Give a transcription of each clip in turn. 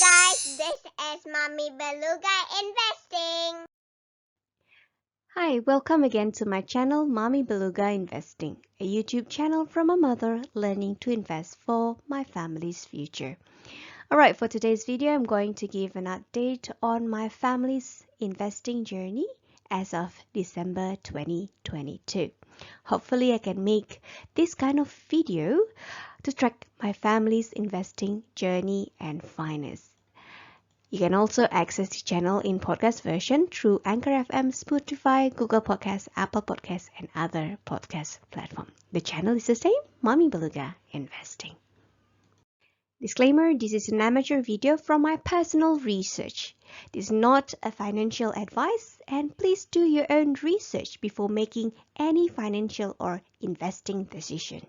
guys, this is Mommy Beluga Investing. Hi, welcome again to my channel, Mommy Beluga Investing, a YouTube channel from a mother learning to invest for my family's future. Alright, for today's video, I'm going to give an update on my family's investing journey as of December 2022. Hopefully, I can make this kind of video to track my family's investing journey and finance. You can also access the channel in podcast version through AnchorFM, Spotify, Google Podcasts, Apple Podcasts, and other podcast platforms. The channel is the same, Mommy Beluga Investing. Disclaimer, this is an amateur video from my personal research. This is not a financial advice, and please do your own research before making any financial or investing decision.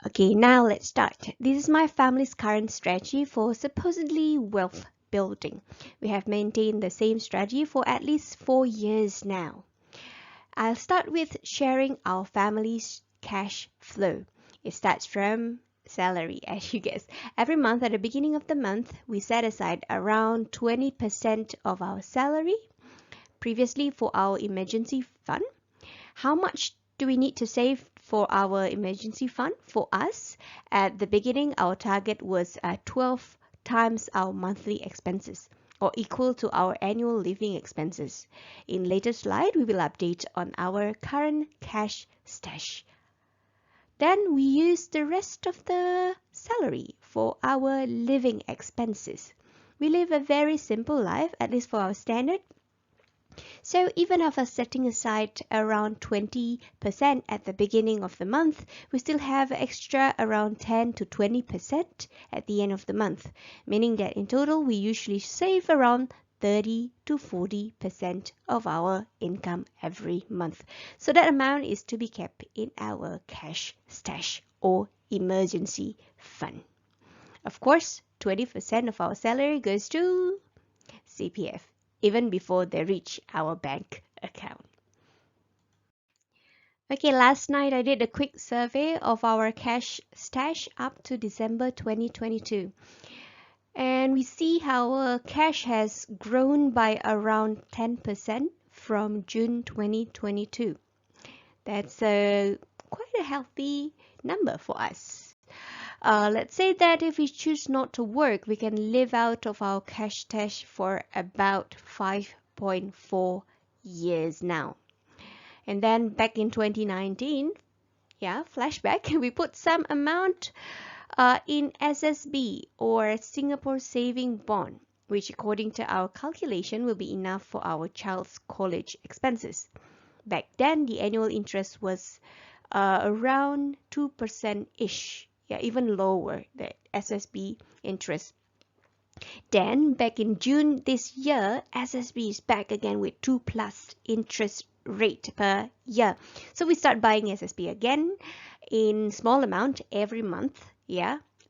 Okay, now let's start. This is my family's current strategy for supposedly wealth building. We have maintained the same strategy for at least 4 years now. I'll start with sharing our family's cash flow. It starts from salary, as you guess. Every month at the beginning of the month, we set aside around 20% of our salary previously for our emergency fund. How much do we need to save for our emergency fund? For us, at the beginning, our target was 12 times our monthly expenses, or equal to our annual living expenses. In later slide, we will update on our current cash stash. Then we use the rest of the salary for our living expenses. We live a very simple life, at least for our standard. So even after setting aside around 20% at the beginning of the month, we still have extra around 10 to 20% at the end of the month, meaning that in total we usually save around 30 to 40% of our income every month. So that amount is to be kept in our cash stash or emergency fund. Of course, 20% of our salary goes to CPF, even before they reach our bank account. Okay, last night I did a quick survey of our cash stash up to December 2022. And we see how our cash has grown by around 10% from June 2022. That's quite a healthy number for us. Let's say that if we choose not to work, we can live out of our cash stash for about 5.4 years now. And then back in 2019, flashback, we put some amount in SSB or Singapore Saving Bond, which according to our calculation will be enough for our child's college expenses. Back then, the annual interest was around 2%-ish. Even lower, the SSB interest. Then, back in June this year, SSB is back again with 2+ interest rate per year. So we start buying SSB again in small amount every month.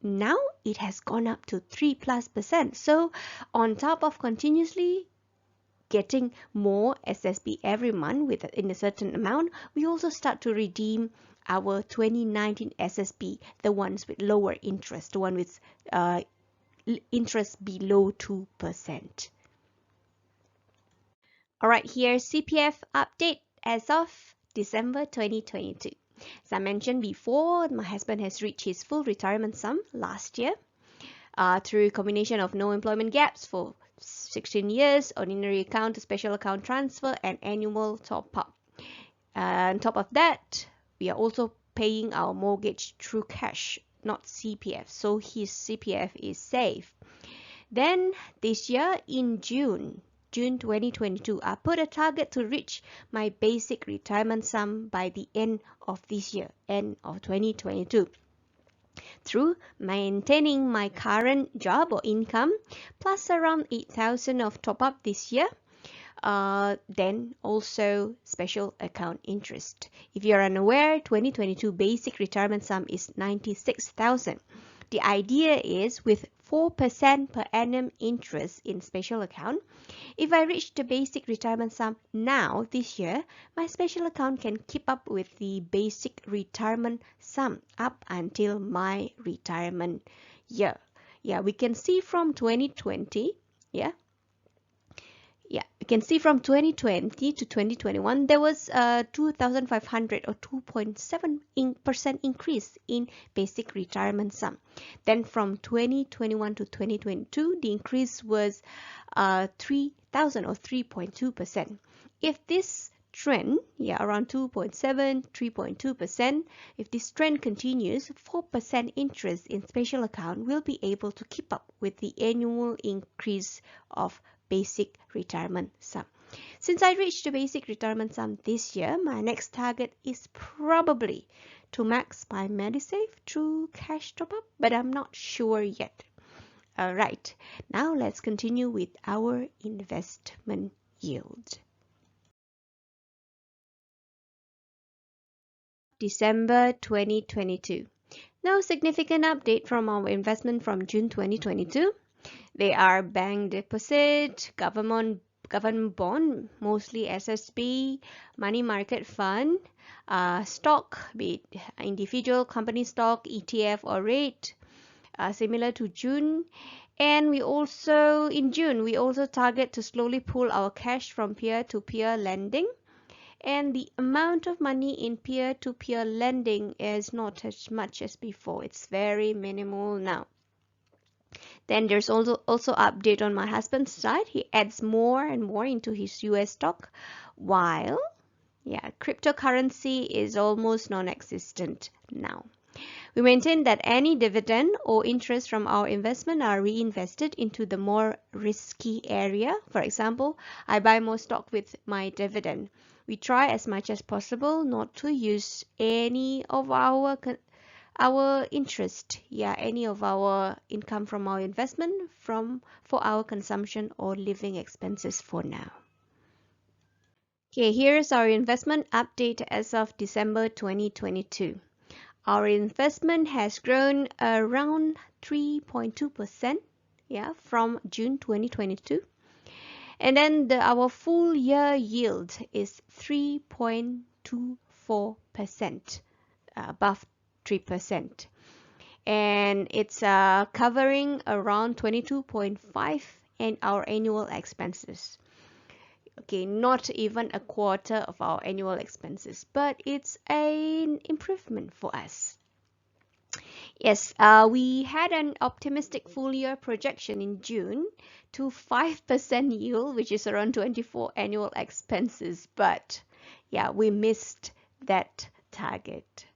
Now it has gone up to 3+%. So on top of continuously getting more SSB every month in a certain amount, we also start to redeem our 2019 SSB, the ones with lower interest, the one with interest below 2%. Alright, here's CPF update as of December 2022. As I mentioned before, my husband has reached his full retirement sum last year through a combination of no employment gaps for 16 years, ordinary account to special account transfer, and annual top-up. On top of that, we are also paying our mortgage through cash, not CPF, so his CPF is safe. Then this year in June 2022, I put a target to reach my basic retirement sum by the end of this year, end of 2022. Through maintaining my current job or income, plus around 8,000 of top-up this year, then also special account interest. If you're unaware, 2022 basic retirement sum is 96,000. The idea is with 4% per annum interest in special account, if I reach the basic retirement sum now this year, my special account can keep up with the basic retirement sum up until my retirement year. Yeah, we can see from 2020, yeah, we can see from 2020 to 2021 there was a 2,500 or 2.7% increase in basic retirement sum. Then from 2021 to 2022 the increase was 3,000 or 3.2%. If this trend, around 2.7, 3.2%, if this trend continues, 4% interest in special account will be able to keep up with the annual increase of basic retirement sum. Since I reached the basic retirement sum this year, my next target is probably to max my MediSave through cash top-up, but I'm not sure yet. Alright, now let's continue with our investment yield. December 2022. No significant update from our investment from June 2022. They are bank deposit, government bond, mostly SSB, money market fund, stock, be it individual company stock, ETF or rate, similar to June. And in June, we also target to slowly pull our cash from peer-to-peer lending. And the amount of money in peer-to-peer lending is not as much as before. It's very minimal now. Then there's also update on my husband's side. He adds more and more into his US stock, while cryptocurrency is almost non-existent now. We maintain that any dividend or interest from our investment are reinvested into the more risky area. For example, I buy more stock with my dividend. We try as much as possible not to use any of our interest, any of our income from our investment for our consumption or living expenses for now. Okay, here's our investment update as of December 2022. Our investment has grown around 3.2%, from June 2022. And then our full year yield is 3.24%, above 3%. And it's covering around 22.5 and our annual expenses. Okay, not even a quarter of our annual expenses, but it's an improvement for us. Yes, we had an optimistic full year projection in June to 5% yield, which is around 24 annual expenses, but we missed that target.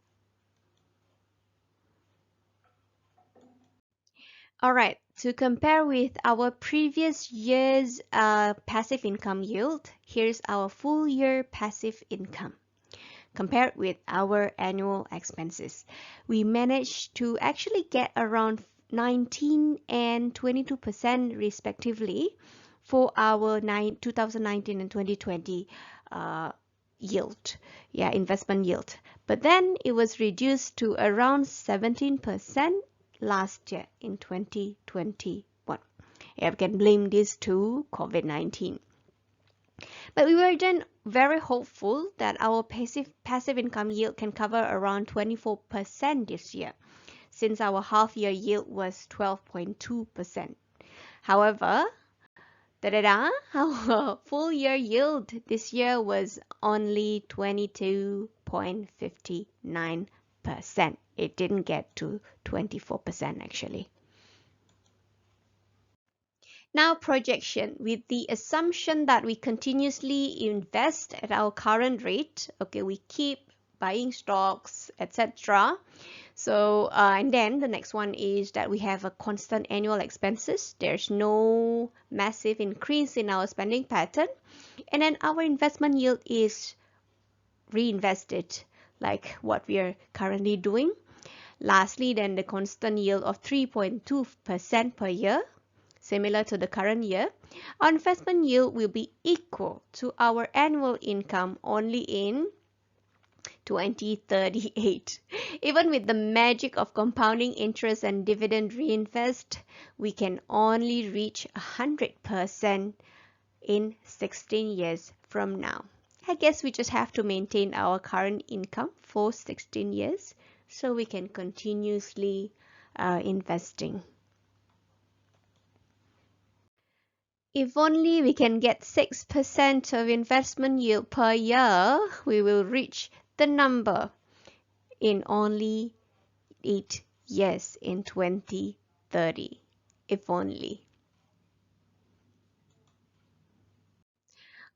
Alright, to compare with our previous year's passive income yield, here's our full year passive income. Compared with our annual expenses, we managed to actually get around 19 and 22% respectively for our 2019 and 2020 yield, investment yield. But then it was reduced to around 17% last year in 2021. We can blame this to COVID-19. But we were then very hopeful that our passive income yield can cover around 24% this year, since our half-year yield was 12.2%. However, our full-year yield this year was only 22.59%. It didn't get to 24% actually. Now projection, with the assumption that we continuously invest at our current rate, okay, we keep buying stocks, etc. So, and then the next one is that we have a constant annual expenses. There's no massive increase in our spending pattern. And then our investment yield is reinvested, like what we are currently doing. Lastly, then the constant yield of 3.2% per year, similar to the current year. Our investment yield will be equal to our annual income only in 2038. Even with the magic of compounding interest and dividend reinvest, we can only reach 100% in 16 years from now. I guess we just have to maintain our current income for 16 years so we can continuously investing. If only we can get 6% of investment yield per year, we will reach the number in only 8 years in 2030. If only.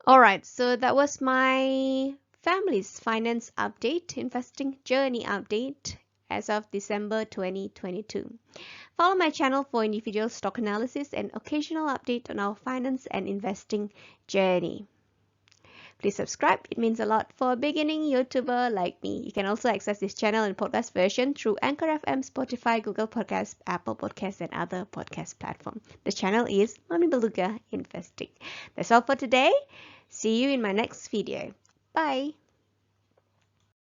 Alright, so that was my family's finance update, investing journey update as of December 2022. Follow my channel for individual stock analysis and occasional update on our finance and investing journey. Please subscribe, it means a lot for a beginning YouTuber like me. You can also access this channel in podcast version through AnchorFM, Spotify, Google Podcasts, Apple Podcasts, and other podcast platforms. The channel is Mami Beluga Investing. That's all for today. See you in my next video. Bye.